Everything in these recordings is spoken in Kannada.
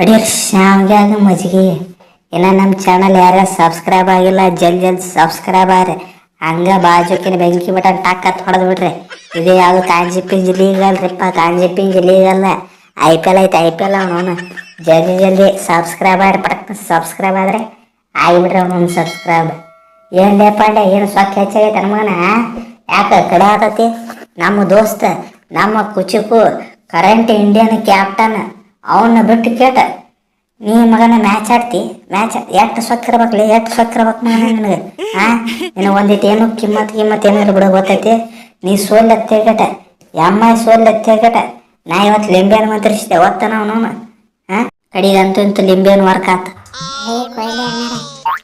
ಅಡಿಯರ್ ಶಾವ್ಗ್ಯಾಗ ಮಜ್ಜಿಗೆ ಇನ್ನು ನಮ್ಮ ಚಾನಲ್ ಯಾರ್ಯಾರು ಸಬ್ಸ್ಕ್ರೈಬ್ ಆಗಿಲ್ಲ ಜಲ್ದಿ ಸಬ್ಸ್ಕ್ರೈಬ್ ಆಗ್ರಿ. ಹಂಗ ಬಾಜುಕಿನ ಬೆಂಕಿ ಬಟನ್ ಟಕ್ ಅಂತ ಹೊಡೆದು ಬಿಡ್ರಿ. ಇದು ಯಾವುದು ಕಾಂಜಿ ಪಿಂಜಿ ಲೀಗ್ ಅಲ್ರಿಪ್ಪ, ಕಾಂಜಿ ಪಿಂಜಿ ಲೀಗ್ ಅಲ್ಲ, IPL ಐತೆ. IPL ಅವನು ಜಲ್ದಿ ಸಬ್ಸ್ಕ್ರೈಬ್ ಆಗ್ರಿ. ಪಟಕ್ ಸಬ್ಸ್ಕ್ರೈಬ್ ಆದ್ರೆ ಆಗಿಬಿಡ್ರಿ ಅವನೊಂದು ಸಬ್ಸ್ಕ್ರೈಬ್. ಏನು ಲೇ ಪಾಂಡೆ, ಏನು ಸೊಕ್ಕ ಹೆಚ್ಚಾಗೈತೆ ನಮಗನ? ಯಾಕೆ ಕಡೆ ಆತತಿ? ನಮ್ಮ ದೋಸ್ತ, ನಮ್ಮ ಕುಚಿಕು ಕರೆಂಟ್ ಇಂಡಿಯನ್ ಕ್ಯಾಪ್ಟನ್ ಅವನ್ನ ಬಿಟ್ಟು ಕೇಟ ನೀ ಮಗನ ಮ್ಯಾಚ್ ಆಡ್ತಿ. ಮ್ಯಾಚ್ ಎಷ್ಟು ಸೊಕ್ಕಿರ್ಬೇಕಲ್ಲ, ಎಷ್ಟು ಸೊಕ್ಕಿರ್ಬೇಕು ಮಗನ ನಿನಗೆ. ನಿನಗೆ ಒಂದಿಟ್ಟು ಏನು ಕಿಮ್ಮತ್ ಏನಾದ್ರು ಬಿಡೋ ಗೊತ್ತೈತಿ. ನೀ ಸೋಲ್ಲತ್ತೇಗಟ ಸೋಲ್ಲತ್ತೇಗಟ. ನಾ ಇವತ್ತು ಲಿಂಬಿಯನ್ನು ಮಂತ್ರಿಸಿದೆ ಒತ್ತನ ಅವನು. ಕಡಿಗಂತೂ ಇಂತೂ ಲಿಂಬಿಯನ್ನು ವರ್ಕ್ ಆತ. ಕೊಯ್ಲಿ ಅಣ್ಣಾರ,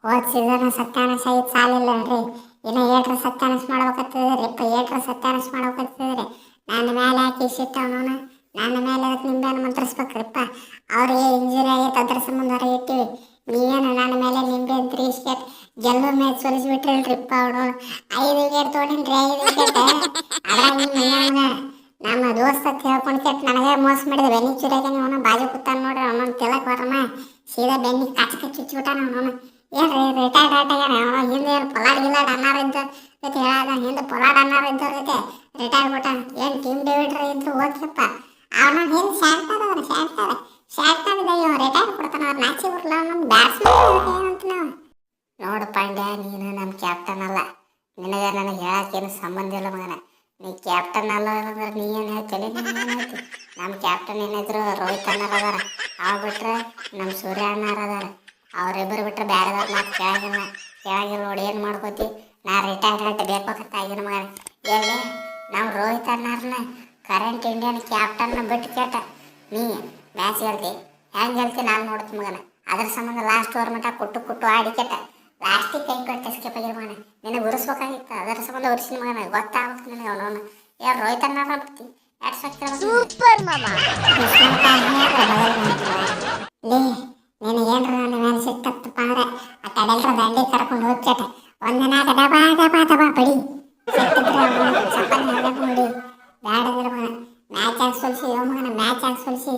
ಹೋದ್ ಸೀಸನ್ ಸತ್ಯಾನಾಶ ಐದು ಸಾಲಿಲ್ಲನ್ರಿ. ಇನ್ನು ಏಟ್ರ ಸತ್ಯಾನಾಶ ಮಾಡ್ಬೇಕತ್ತಿದ್ರಿ. ಏಟ್ರ ಸತ್ಯಾನಾಶ ಮಾಡ್ಬೇಕತ್ತಿದ್ರಿ. ನನ್ನ ಮೇಲೆ ಹಾಕಿ ಸಿಟ್ಟು ಅವನು. ನನ್ನ ಮೇಲೆ ಅದಕ್ಕೆ ನಿಂಬೆಯನ್ನು ಮಂತ್ರಿಸ್ಬೇಕ್ರಿಪ್ಪ. ಅವ್ರಿಗೆ ಇಂಜುರಿ ಆಗೈತೆ, ಅದ್ರ ಸಂಬಂಧ ಹೊರಗೆ ಇಟ್ಟಿವಿ. ನೀವೇನು ನನ್ನ ಮೇಲೆ ನಿಂಬೆ ಅಂತ ಇಸ್ಕೆಟ್ ಗೆಲ್ಲೋ ಮ್ಯಾಚ್ ಸೋಲಿಸ್ಬಿಟ್ರಲ್ರಿಪ್ಪ. ಅವನು 5 ವಿಕೆಟ್ ತೊಗೊಂಡಿನ್ರಿ, 5 ವಿಕೆಟ್. ಅದ್ರಾಗ ನಿಮ್ಮ ಮನೆಯವ್ನ ನಮ್ಮ ದೋಸ್ತ ಹೇಳ್ಕೊಂಡು ಕೆಟ್ಟು ನನಗೆ ಮೋಸ ಮಾಡಿದ. ಬೆನ್ನಿ ಚೂರಾಗ ಅವನು ಬಾಜು ಕೂತಾನ ನೋಡ್ರಿ. ಅವನೊಂದು ತೆಲಕ್ ಬರಮ ಸೀದಾ ಬೆನ್ನಿ ಕಚ್ಚ ಚುಚ್ಚಿಬಿಟ್ಟಾನ ಅವನು. ಏನ್ರಿ ರಿಟೈರ್ಡ್ ಆಗ್ಯಾನ ಅವನು. ಹಿಂದೆ ಏನು ಪೊಲಾಡ್ ಗಿಲಾಡ್ ಅನ್ನಾರ ಇದ್ದ ಜೊತೆ ಹೇಳದ, ಹಿಂದೆ ಪೊಲಾಡ್ ಅನ್ನಾರ ಇದ್ದವ್ರ ಜೊತೆ ರಿಟೈರ್ಡ್ ಬಿಟ್ಟಾನ. ಏನು ಟೀಮ್ ಡಿವಿಡ್ರ್ ಇದ್ರು ಓದ್ಸಪ್ಪ. ಅವನ ಹಿಂದೆ ಶಾಂತಾದ ಇವ ರಿಟೈರ್ಡ್ ಕೊಡ್ತಾನ. ಅವ್ರು ನಾಚಿ ಬರಲ್ಲ. ಅವನೊಂದು ಬ್ಯಾಟ್ಸ್ಮನ್ ಏನಂತ ನಾವು ನೋಡು ಪಾಂಡ್ಯ, ನೀನು ನಮ್ಮ ಕ್ಯಾಪ್ಟನ್ ಅಲ್ಲ. ನಿನಗೆ ನನಗೆ ಹೇಳಕ್ಕೇನು ಸಂಬಂಧ ಇಲ್ಲ ಮಗನ. ನೀ ಕ್ಯಾಪ್ಟನ್ ಅಲ್ಲ ಅಂದ್ರೆ ನೀ ಏನು ಹೇಳ್ತೇನೆ? ಹೇಳ್ತಿ ನಮ್ಮ ಕ್ಯಾಪ್ಟನ್ ಏನಿದ್ರು ರೋಹಿತ್ ಅಣ್ಣಾರ ಅದಾರ. ಅವ್ ಬಿಟ್ರೆ ನಮ್ಮ ಸೂರ್ಯ ಅಣ್ಣಾರ ಅದಾರ. ಅವ್ರಿಬ್ಬರು ಬಿಟ್ರೆ ಬೇರೆದವ್ರು ಮಾತು ಕೇಳಾಗಿಲ್ಲ ನೋಡಿ. ಏನು ಮಾಡ್ಕೋತಿ? ನಾ ರಿಟೈರ್ಮೆಂಟ್ ಬೇಕಂತ ಆಗಿನ ಮಗನ. ಎಲ್ಲಿ ನಮ್ಮ ರೋಹಿತ್ ಅಣ್ಣಾರನ್ನ ಕರೆಂಟ್ ಇಂಡಿಯನ್ ಕ್ಯಾಪ್ಟನ್ನ ಬಿಟ್ಟು ಕೇಟ ನೀ ಮ್ಯಾಚ್ ಗೆಲ್ತಿ. ಹೆಂಗೆ ಗೆಲ್ತಿ ನಾನು ನೋಡ್ತೀನಿ ಮಗನ. ಅದ್ರ ಸಂಬಂಧ ಲಾಸ್ಟ್ ಓವರ್ ಮಟ್ಟ ಕುಟ್ಟು ಆಡಿ ಕೆಟ್ಟ ಲಾಸ್ಟಿಗೆ ಕೈ ಕೊಟ್ಟು ಎಸ್ಕೇಪ್ ಆಗಿರ ಮಗನ. ನಿನಗೆ ಉರಿಸ್ಬೇಕಾಗಿತ್ತು, ಅದರ ಸಂಬಂಧ ಉರಿಸಿನ ಮಗನ. ಗೊತ್ತಾಗ್ಬೇಕು ನಿನಗೆ ಅವನವನು. ಯಾರು ರೋಹಿತ್ ಅಣ್ಣಾರ ಬಿಡ್ತಿ ಎರಡು ಸಕ್ಕಿರ ಸೂಪರ್ ಮಾಮ. ಲೇ ನಿನಗೇನ್ರ ನನ್ನ ಮೇಲೆ ಸಿಟ್ಟತ್ತಪ್ಪ ಅಂದ್ರೆ ಆ ಕಡೆಲ್ರ ದಂಡಿ ಕರ್ಕೊಂಡು ಹೋಗ್ಕೇಟ ಒಂದಿನ ದಬಾ ಬಡಿ ಸಿಟ್ಟಿದ್ರೆ ಚಪ್ಪಲ್ ಹೇಳಬೇಕು ನೋಡಿ. ಬ್ಯಾಡದಿರ ಮಗನ. ಮ್ಯಾಚ್ ಆಗಿ ಸೋಲಿಸಿ ಮಗನ, ಮ್ಯಾಚ್ ಆಗಿ ಸೋಲಿಸಿ.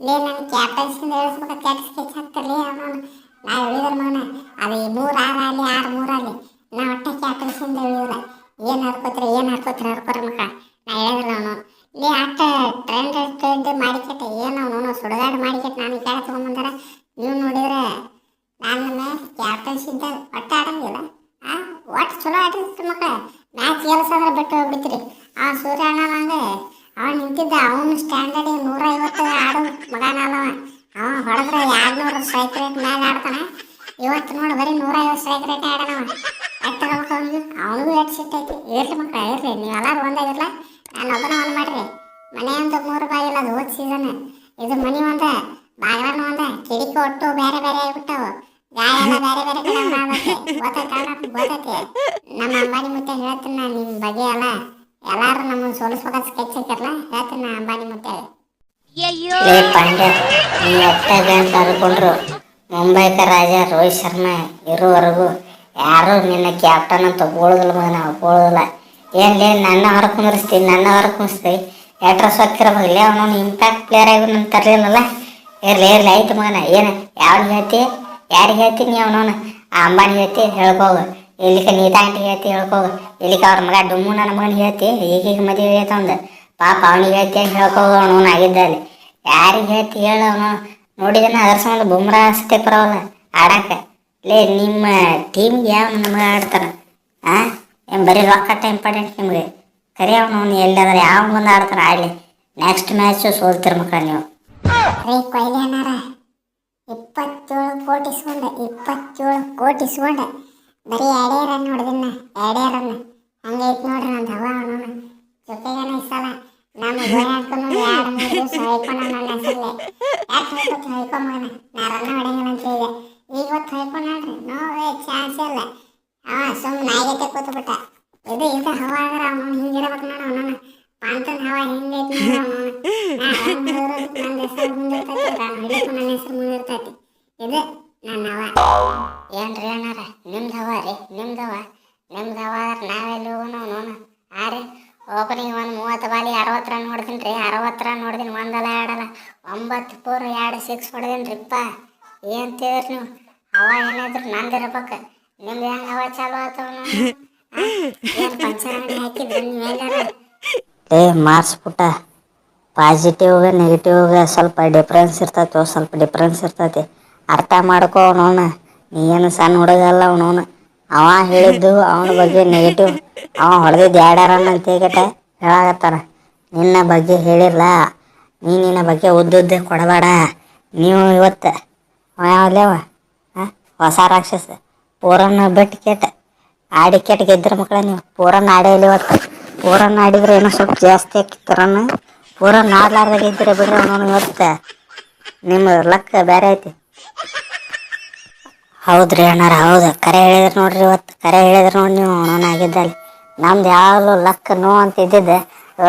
ಲೇ ನನ್ನ ಕ್ಯಾಪ್ಟನ್ಸಿಂದ ಹೇಳಿಸ್ಬೇಕು. ಕ್ಯಾಟ್ ಸ್ಕೆಚ್ ಹಾಕ್ತಾರಲೇ ಅವನು. ನಾ ಹೇಳಿದ್ರ ಮಗನ, ಅದು 3-6 ಆಗಲಿ 6-3 ಆಗಲಿ ನಾ ಒಟ್ಟೆ ಕ್ಯಾಪ್ಟನ್ಸಿಂದ ಹೇಳಿಲ್ಲ. ಏನು ಹರ್ಕೋರಿ ಹರ್ಕೋರ ಮಕ್ಕ. ನಾ ಹೇಳಿದ್ರಲ್ಲ ಅವನು. ಲೇ ಅಟ್ಟ ಟ್ರೆಂಡ್ ಮಾಡಿಕೆಟ್ಟ ಏನು ಅವನು ಸುಡಗಾಡು ಮಾಡಿಕೆಟ್ಟ ನಾನು ಕೆಳ ತೊಗೊಂಬಂದಾರ. ನೀವು ನೋಡಿದ್ರೆ ನನ್ನ ಕ್ಯಾಪ್ಟನ್ಸಿದ್ದ ಒಟ್ಟ ಆಡಂಗಿಲ್ಲ. ಒಟ್ಟು ಚಲೋ ಆಡಿರ್ತೀರಿ ಮಕ್ಕಳ. ಮ್ಯಾಚ್ ಗೆಲ್ಸಂದ್ರೆ ಬಿಟ್ಟು ಹೋಗ್ಬಿಡ್ತೀರಿ. ಸೂರ್ಯ ಅಣ್ಣ ಹಂಗೆ ಅವನು ನಿಂತಿದ್ದ. ಅವನು ಸ್ಟ್ಯಾಂಡರ್ಡ್ 150 ಆಡೋ ಮಗನಲ್ಲವ. ಹೊಡೆದ್ರೆ 200 ಸ್ಟ್ರೈಕ್ ರೇಟ್ ಮೇಲೆ ಆಡ್ತಾನೆ. ಇವತ್ತು ನೋಡಿ ಬರೀ 150 ಸ್ಟ್ರೈಕ್ ರೇಟ್ ಆಡೋಣವ. ಎಟ್ಟಬೇಕು ಅವನಿಗೂ ಎಷ್ಟು ಸಿಟ್ಟೈತಿ. ಇರ್ಲಿ ಮಕ್ಕಳ ಇರ್ಲಿ, ನೀವೆಲ್ಲರೂ ಒಂದಾಗಿರಲ್ಲ. ನಾನು ಒಬ್ಬನ ಒಂದು ಮಾಡ್ರಿ. ಮನೆ ಅಂತ 3 ಬಾಗಿಲ್ಲ. ಅದು ಹೋದ ಸೀಸನ್. ಇದು ಮನೆ ಒಂದ, ಬಾಗಿಲನ್ನು ಒಂದ, ಕಿಡಿಕಿ ಒಟ್ಟು ಬೇರೆ ಆಗಿಬಿಟ್ಟವು. ಗಾಯ ಎಲ್ಲ ಬೇರೆ ಕಡೆ ಗೊತ್ತೈತೆ. ನಮ್ಮ ಅಂಬಾನಿ ಮುತ್ತೆ ಹೇಳ್ತೀನಿ ನಾನು ನಿಮ್ಮ ಬಗ್ಗೆ ಎಲ್ಲ. ಎಲ್ಲಾರು ನಮ್ಮನ್ನು ಸೋಲಿಸ್ಬೇಕಾದ ಸ್ಕೆಚ್ ಹಾಕಿರಲ್ಲ ಹೇಳ್ತೀನಿ ನಾ ಅಂಬಾನಿ ಮುತ್ತೆ. ಲೇ ಪಾಂಡ್ಯ, ನೀ ಎಟ್ಟಾಗ ಅಂತ ಅನ್ಕೊಂಡ್ರು ಮುಂಬೈಕ ರಾಜ ರೋಹಿತ್ ಶರ್ಮಾ ಇರೋವರೆಗೂ ಯಾರು ನಿನ್ನ ಕ್ಯಾಪ್ಟನ್ ಅಂತ ಒಪ್ಕೊಳ್ಳೋದಿಲ್ಲ ಮಗನ, ಒಪ್ಕೊಳ್ಳೋದಿಲ್ಲ. ಏನ್ಲೇ ನನ್ನ ಹೊರ ಕುಂದಿಸ್ತಿ ಎಟ್ರ ಸೊಕ್ಕಿರಬೇಕಲ್ಲ. ಅವನೊಂದು ಇಂಪ್ಯಾಕ್ಟ್ ಪ್ಲೇಯರ್ ಆಗಿ ನನ್ನ ತರಲಿಲ್ಲಲ್ಲ. ಇರ್ಲಿ ಆಯ್ತು ಮಗನ. ಏನು ಯಾವ್ದು ಹೇಳ್ತಿ, ಯಾರಿಗೆ ಹೇಳ್ತಿ ನೀ? ಅವನವನು ಆ ಅಂಬಾನಿ ಹೇಳ್ತಿ ಹೇಳ್ಕೋಗು. ಇಲ್ಲಿಕ ನೀತಾ ಆಂಟಿ ಹೇಳ್ತಿ ಹೇಳ್ಕೋಗು. ಇಲ್ಲಿಕ ಅವ್ರ ಮಗ ಡುಮ್ಮು ನನ್ನ ಮಗನಿಗೆ ಹೇಳ್ತಿ ಈಗೀಗ ಮದುವೆ ಹೇಳ್ತ ಒಂದು ಪಾಪ ಅವನಿಗೆ ಹೇಳ್ತಿ ಹೇಳ್ಕೋಗು. ಅವನವನು ಆಗಿದ್ದಲ್ಲಿ ಯಾರಿಗೆ ಹೇಳ್ತಿ ಹೇಳು. ಅವನು ನೋಡಿದಾನೆ ಅದ್ರ ಸಂಬಂಧ ಬುಮ್ರಾ ಅಷ್ಟೇ ಬರೋಲ್ಲ ಆಡಕ್ಕೆ. ಲೇ ನಿಮ್ಮ ಟೀಮ್ಗೆ ಯಾವ ನನ್ನ ಮಗ ಆಡ್ತಾರ? ಏನು ಬರೀ ರೊಕ್ಕಟ್ಟ ಇಂಪಾರ್ಟೆಂಟ್ ನಿಮಗೆ? ಕರಿ ಅವನು ಎಲ್ಲಾದ್ರೆ ಯಾವ ಬಂದು ಆಡ್ತಾನೆ ಆಡಲಿ. ನೆಕ್ಸ್ಟ್ ಮ್ಯಾಚು ಸೋಲ್ತಿರ ಮಕ್ಕಳ ನೀವು. ಕೊಯ್ಲಿ ಅಣ್ಣಾರ 27 ಕೋಟಿ ಇಸ್ಕೊಂಡೆ ಬರೀ 2 ರನ್ ಹೊಡೆದಿನ. 2 ರನ್ ಹಂಗೈತೆ ನೋಡ್ರಿ ನಂದು ಹವಾ. ಅವನು ಜೊತೆಗೇನ ಇಸಲ್ಲ ನಮ್ಮ ಗೋಯ ಹಾಕೊಂಡು 2-3 ದಿವಸ ಹೊಯ್ಕೊಂಡ ನನ್ನ ಹೆಸರಲ್ಲೇ. ಯಾಕೆ ಹೊಯ್ಕೊಂಬನ ನಾ ರನ್ನ ಹೊಡೆಯಂಗಿಲ್ಲ ಅಂತ ಹೇಳಿದೆ. ಇವತ್ತು ಹೊಯ್ಕೊಂಡ್ರಿ ನೋ ವೇ ಚಾನ್ಸ್ ಇಲ್ಲ. ಸುಮ್ಮನೆ ನಾಯಿಗತ್ತೆ ಕೂತ್ಬಿಟ್ಟ. ಇದು ಹವಾ ಆದ್ರೆ ಅವನು ಹಿಂಗಿರಬೇಕು ನೋಡು. ಅವನನ್ನು ಪಾಂತನ ಹವಾ ಹಿಂಗೈತಿ ನೋಡು. ನನ್ನ ಹೆಸರು ಮುಂದಿರ್ತೈತಿ, ನನ್ನ ಹೆಸರು ಮುಂದಿರ್ತೈತಿ. ಇದು ನನ್ನ ಹವಾ. ಏನ್ರಿ ಅಣ್ಣಾರ ನಿಮ್ದು ಹವಾ ರೀ? ನಿಮ್ದು ಹವಾ ಆದ್ರೆ ನಾವೆಲ್ಲಿ ಹೋಗೋಣ ನೋಣ. ರೀ ಓಪನಿಂಗ್ ಒಂದು 30 ಬಾಲಿ 60 ರನ್ ಹೊಡೆದಿನಿ ರೀ. 60 ರನ್ ಹೊಡೆದಿನಿ, ಒಂದಲ್ಲ ಎರಡಲ್ಲ 9 ಪೂರ 2 6 ಹೊಡೆದಿನಿ ರೀಪ್ಪ. ಏನು ತಿಳ್ರಿ ನೀವು? ಹವ ಏನಾದ್ರು ನಂದಿರ್ಬೇಕು. ನಿಮ್ದು ಹೆಂಗೆ ಹವ ಚಾಲು ಆತವ? ಏನು ಪಂಚನಾಡಿ ಹಾಕಿದ್ರಿ ನೀವೆಲ್ಲರ? ಮಾರ್ಸ್ಬಿಟ್ಟ ಪಾಸಿಟಿವ್ಗೆ ನೆಗೆಟಿವ್ಗೆ ಸ್ವಲ್ಪ ಡಿಫ್ರೆನ್ಸ್ ಇರ್ತೈತೆ, ಸ್ವಲ್ಪ ಡಿಫ್ರೆನ್ಸ್ ಇರ್ತೈತಿ. ಅರ್ಥ ಮಾಡ್ಕೋ ಅವನವನ. ನೀ ಏನು ಸಣ್ಣ ಹುಡುಗಲ್ಲ ಅವನವನು. ಅವ ಹೇಳಿದ್ದು ಅವನ ಬಗ್ಗೆ ನೆಗೆಟಿವ್. ಅವ ಹೊಡೆದಿದ್ದು 2 ರನ್ ಅಂತ ಹೇಳಾಕತ್ತಾನ. ನಿನ್ನ ಬಗ್ಗೆ ಹೇಳಿಲ್ಲ. ನಿನ್ನ ಬಗ್ಗೆ ಉದ್ದುದ್ದೆ ಕೊಡಬೇಡ. ನೀವು ಇವತ್ತು ಯಾವಲೇವ ಹೊಸ ರಾಕ್ಷಸ ಪೂರನ್ನ ಬಿಟ್ಟು ಕೆಟ್ಟ ಆಡಿ ಕೆಟ್ಟ ಗೆದ್ದಿರ ಮಕ್ಕಳ. ನೀವು ಪೂರನ್ನ ಆಡೇಲಿ ಇವತ್ತು. ಪೂರನ್ನ ಆಡಿದ್ರೆ ಏನೋ ಸ್ವಲ್ಪ ಜಾಸ್ತಿ ಹಾಕಿತ್ತಾರನ್ನ. ಪೂರನ್ನ ಆಡ್ಲಾರ್ದಾಗ ಗೆದ್ದಿರ ಬಿಡ್ರಿ ಅವನು. ಇವತ್ತು ನಿಮ್ಮ ಲಕ್ಕ ಬೇರೆ ಐತಿ. ಹೌದ್ರಿ ಅಣ್ಣಾರ, ಹೌದು ಕರೆ ಹೇಳಿದ್ರು ನೋಡ್ರಿ. ಇವತ್ತು ಕರೆ ಹೇಳಿದ್ರು ನೋಡಿ ನೀವು. ಅವನು ಆಗಿದ್ದಲ್ಲಿ ನಮ್ದು ಯಾವಾಗಲೂ ಲಕ್ ನೋ ಅಂತ ಇದ್ದಿದ್ದೆ,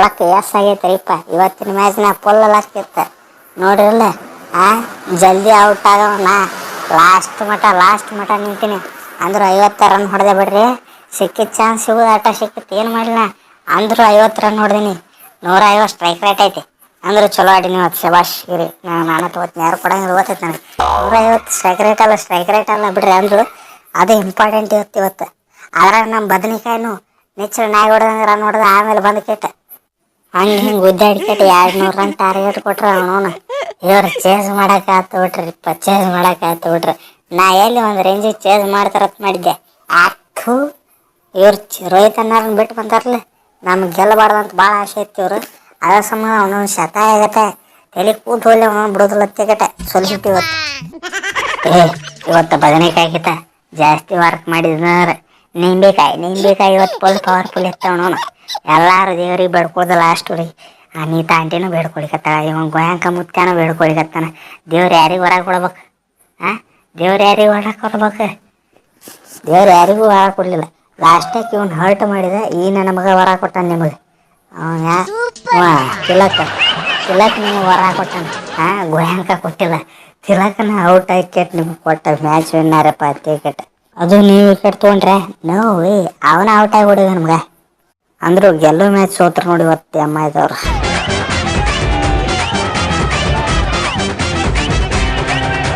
ಲಕ್ ಎಸ್ ಆಗೈತೆ. ಇವತ್ತಿನ ಮ್ಯಾಚ್ನ ಫುಲ್ ಲಕ್ ಇತ್ತು ನೋಡ್ರಿಲ್ಲ. ಜಲ್ದಿ ಔಟ್ ಆಗವನ ಲಾಸ್ಟ್ ಮಟ ನಿಂತೀನಿ ಅಂದ್ರು 50 ರನ್ ಹೊಡೆದೆ ಬಿಡ್ರಿ. ಸಿಕ್ಕಿದ ಚಾನ್ಸ್ ಸಿಗೋದು ಆಟ ಸಿಕ್ಕಿತ್ತು, ಏನು ಮಾಡಿಲ್ಲ ಅಂದ್ರು 50 ರನ್ ಹೊಡೆದೀನಿ. 150 ಸ್ಟ್ರೈಕ್ ರೇಟ್ ಐತಿ ಅಂದ್ರೆ ಚಲೋ ಆಡಿನಿ ಇವತ್ತು. ಶಬಾಷ್ ಇರಿ. ನಾನು ತಗೋತೀನಿ, ಯಾರು ಕೊಡಂಗಿಲ್ಲ. ಗೊತ್ತೈತೆ ನನಗೆ 150 ಸ್ಟ್ರೈಕ್ ರೇಟ್ ಅಲ್ಲ ಬಿಡ್ರಿ ಅಂದ್ರು. ಅದೇ ಇಂಪಾರ್ಟೆಂಟ್ ಇವತ್ತು. ಆದ್ರೆ ನಮ್ಮ ಬದನಿಕಾಯಿನೂ ನೆಚ್ಚಲು ನಾಯಿ ಹೊಡೆದಂಗೆ ರನ್ ಹೊಡೆದ. ಆಮೇಲೆ ಬಂದು ಕೆಟ್ಟ ಹಿಂಗೆ ಗುದ್ದಾಡಿ ಕೆಟ್ಟ 200 ರನ್ ಟಾರ್ಗೆಟ್ ಕೊಟ್ರೆ ಅವನು. ಇವ್ರು ಚೇಂಜ್ ಮಾಡಕ್ಕೆ ಆತು ಬಿಟ್ರಿ. ನಾ ಎಲ್ಲಿ ಒಂದು ರೇಂಜಿಗೆ ಚೇಂಜ್ ಮಾಡ್ತಾರತ್ ಮಾಡಿದ್ದೆ. ಆತು ಇವ್ರು ರೋಹಿತ್ ಅನ್ನಾರನ್ನ ಬಿಟ್ಟು ಬಂದಾರಲ್ಲ, ನಮ್ಗೆ ಗೆಲ್ಲಬಾರ್ದಂತ ಭಾಳ ಆಸೆ ಇತ್ತು ಇವರು. ಅದ್ರ ಸಂಬಂಧ ಅವನೊಂದು ಶತ ಆಗತ್ತೆ. ತಲೆ ಕೂತು ಹೋಗ್ಲಿ ಅವನೊಂದು ಬಿಡೋದಿಲ್ಲತ್ತೇಗಟ್ಟೆ ಸೊಲಿಸಿಟ್ಟು ಇವತ್ತು ಬದನೆಕಾಯಿ ಗಿತ ಜಾಸ್ತಿ ವರ್ಕ್ ಮಾಡಿದ್ರೆ ನಿಂಬೆಕಾಯಿ ಇವತ್ತು ಫುಲ್ ಪವರ್ಫುಲ್ ಇತ್ತವನವನು. ಎಲ್ಲರೂ ದೇವ್ರಿಗೆ ಬೇಡ್ಕೊಳ್ದ ಲಾಸ್ಟ್ ರೀ. ನೀತ ಆಂಟಿನೂ ಬೇಡ್ಕೊಳಿಕತ್ತಾಳ, ಇವನ್ ಗೋಯಾಂಕ ಮುತ್ಯಾನೂ ಬೇಡ್ಕೊಳಿಕತ್ತಾನ. ದೇವ್ರು ಯಾರಿಗೆ ಹೊರ ಕೊಡ್ಬೇಕು? ದೇವ್ರು ಯಾರಿಗೆ ಹೊರ ಕೊಡ್ಬೇಕು? ದೇವ್ರು ಯಾರಿಗೂ ಹೊರ ಕೊಡಲಿಲ್ಲ. ಲಾಸ್ಟಾಗಿ ಇವನು ಹರ್ಟ್ ಮಾಡಿದ. ಈ ನನ್ನ ಮಗ ಹೊರ ಕೊಟ್ಟಾನ ನಿಮಗೆ. ತಿಲಕ್ ನಿಮಗೆ ಹೊರ ಕೊಟ್ಟಾನ. ಗೋಯಾಂಕ ಕೊಟ್ಟಿಲ್ಲ. ತಿಲಕನ ಔಟ್ ಆಗಿ ಕೆಟ್ಟ ನಿಮ್ಗೆ ಕೊಟ್ಟ. ಮ್ಯಾಚ್ ವಿನ್ನರಪ್ಪ ಅತ್ತೆ ಕೆಟ್ಟ. ಅದು ನೀವು ವಿಕೆಟ್ ತೊಗೊಂಡ್ರೆ ನೋವು ಅವನ ಔಟ್ ಆಗಿ ಹೊಡಿದ ನಮ್ಗೆ. ಅಂದ್ರು ಗೆಲ್ಲೋ ಮ್ಯಾಚ್ ಸೋತ್ರ ನೋಡಿ ಇವತ್ತು ಅಮ್ಮ ಇದ್ದವ್ರು.